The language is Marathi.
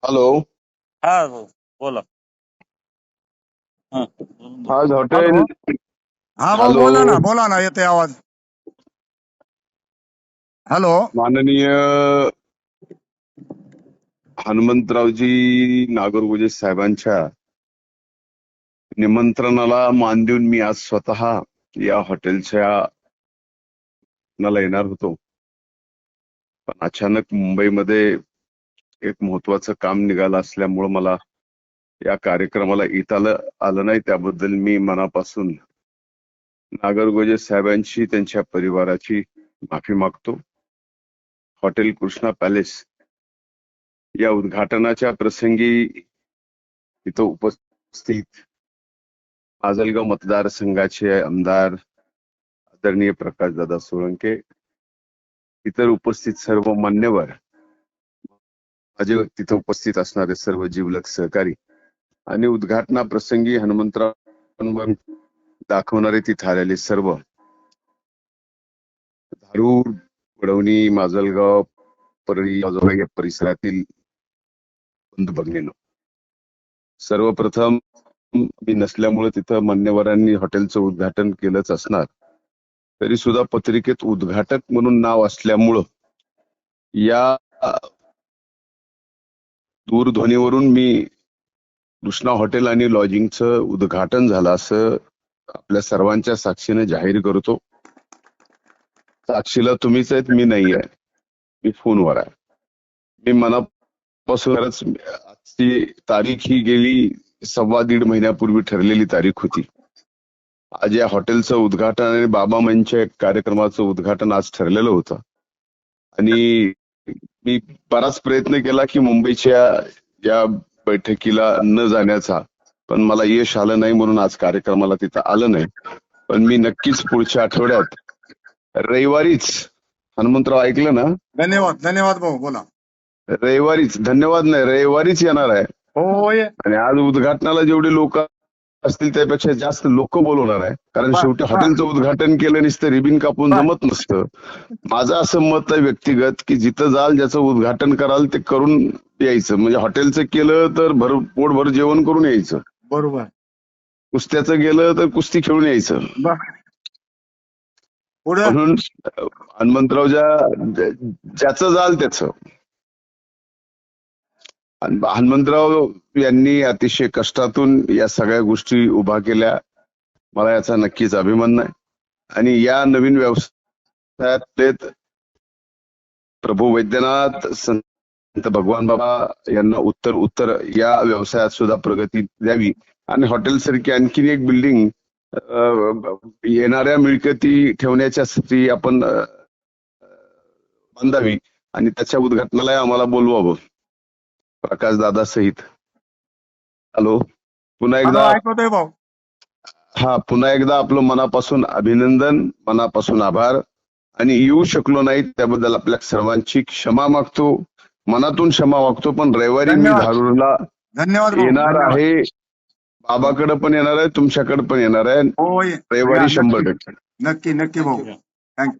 हॅलो. हा बोला. आज हॉटेल. हॅलो. हा भाऊ हॅलो. बोला ना येते आवाज. हॅलो. माननीय हनुमंतरावजी नागरगोजे साहेबांच्या निमंत्रणाला मान देऊन मी आज स्वतः या हॉटेलच्या नाला येणार होतो, पण अचानक मुंबईमध्ये एक महत्वाचं काम निघालं असल्यामुळं मला या कार्यक्रमाला येता आलं नाही. त्याबद्दल मी मनापासून नागरगोजे साहेबांची त्यांच्या परिवाराची माफी मागतो. हॉटेल कृष्णा पॅलेस या उद्घाटनाच्या प्रसंगी इथं उपस्थित माजलगाव मतदारसंघाचे आमदार आदरणीय प्रकाशदादा सोळंके, इतर उपस्थित सर्व मान्यवर, माझे तिथं उपस्थित असणारे सर्व जिवलग सहकारी आणि उद्घाटनाप्रसंगी हनुमंतरावांवर दाखवणारे तिथे आलेले सर्व धारूर, वडवणी, माजलगाव, परळी या परिसरातील बंधू भगिनींनो, सर्वप्रथम मी नसल्यामुळे तिथं मान्यवरांनी हॉटेलचं उद्घाटन केलंच असणार, तरी सुद्धा पत्रिकेत उद्घाटक म्हणून नाव असल्यामुळं या दूरध्वनीवरून मी कृष्णा हॉटेल आणि लॉजिंगचं उद्घाटन झालं असं आपल्या सर्वांच्या साक्षीने जाहीर करतो. साक्षीला तुम्हीच आहेत, मी नाही आहे, मी फोनवर आहे. मी मनापासूनच आजची तारीख ही गेली 1.25 महिन्यापूर्वी ठरलेली तारीख होती. आज या हॉटेलचं उद्घाटन आणि बाबा मंच कार्यक्रमाचं उद्घाटन आज ठरलेलं होतं आणि मी बराच प्रयत्न केला की मुंबईच्या या बैठकीला न जाण्याचा, पण मला यश आलं नाही म्हणून आज कार्यक्रमाला तिथं आलं नाही. पण मी नक्कीच पुढच्या आठवड्यात रविवारीच, हनुमंतराव ऐकलं ना? धन्यवाद भाऊ बोला. रविवारीच, धन्यवाद नाही, रविवारीच येणार आहे. होय. आणि आज उद्घाटनाला जेवढे लोक असतील त्यापेक्षा जास्त लोक बोलवणार आहे, कारण शेवटी हॉटेलचं उद्घाटन केलं नसतं रिबिन कापून जमत नसतं. माझं असं मत आहे व्यक्तिगत की जिथं जाल ज्याचं उद्घाटन कराल ते करून यायचं. म्हणजे हॉटेलचं केलं तर पोटभर जेवण करून यायचं, बरोबर. कुस्त्याचं गेलं तर कुस्ती खेळून यायचं. म्हणून हनुमंतराव ज्याचं जाल त्याचं. हनुमंतराव यांनी अतिशय कष्टातून या सगळ्या गोष्टी उभा केल्या, मला याचा नक्कीच अभिमान आहे. आणि या नवीन व्यवसायात प्रभू वैद्यनाथ, संत भगवान बाबा यांना उत्तर या व्यवसायात सुद्धा प्रगती द्यावी आणि हॉटेल सारखी आणखीन एक बिल्डिंग येणाऱ्या मिळकती ठेवण्याच्यासाठी आपण बांधावी आणि त्याच्या उद्घाटनाला आम्हाला बोलवावं प्रकाश दादा सहित. हॅलो, पुन्हा एकदा ऐकतोय भाऊ. हा, पुन्हा एकदा आपलं मनापासून अभिनंदन, मनापासून आभार. आणि येऊ शकलो नाही त्याबद्दल आपल्या सर्वांची क्षमा मागतो, मनातून क्षमा मागतो. पण रविवारी मी धारूरला येणार आहे, बाबाकडे पण येणार आहे, तुमच्याकडे पण येणार आहे. रविवारी 100%. नक्की भाऊ. थँक्यू.